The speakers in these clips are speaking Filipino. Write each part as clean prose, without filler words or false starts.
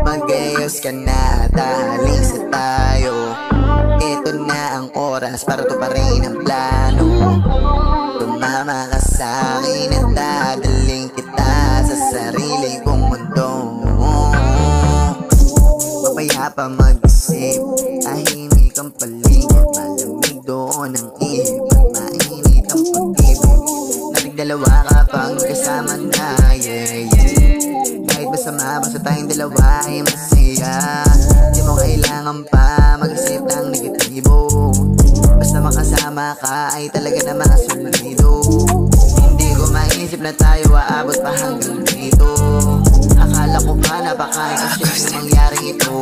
Mag-ayos ka na, alis na tayo. Ito na ang oras para tuparin ang plano. Tumama ka sa'kin at dadaling kita sa sarili kong mundo. Mapayapa mag-isip, tahimik ang paligid. Malamig doon ang ihip, mainit ang pag-ibig. Natigdalawa ka pang kasama na, yeah, yeah. Kahit masama, basta tayong dalawa ay masaya. Di mo kailangan pa mag-isip ng negatibo. Basta makasama ka ay talaga namang solido. Hindi ko maisip na tayo aabot pa hanggang dito. Akala ko pa napaka-imposible mangyari ito.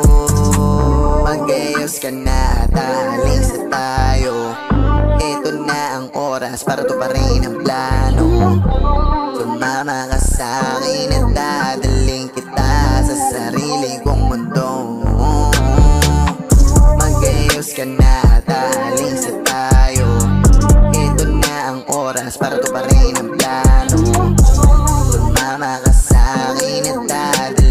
Mag-ayos ka na at alis na tayo. Ito na ang oras para tuparin ang plano. Sumama ka sa'kin at dadaling kita sa sarili kong mundo. Mag-ayos ka na at alis na tayo. Ito na ang oras para tuparin ang plano. Sumama ka sa'kin at dadaling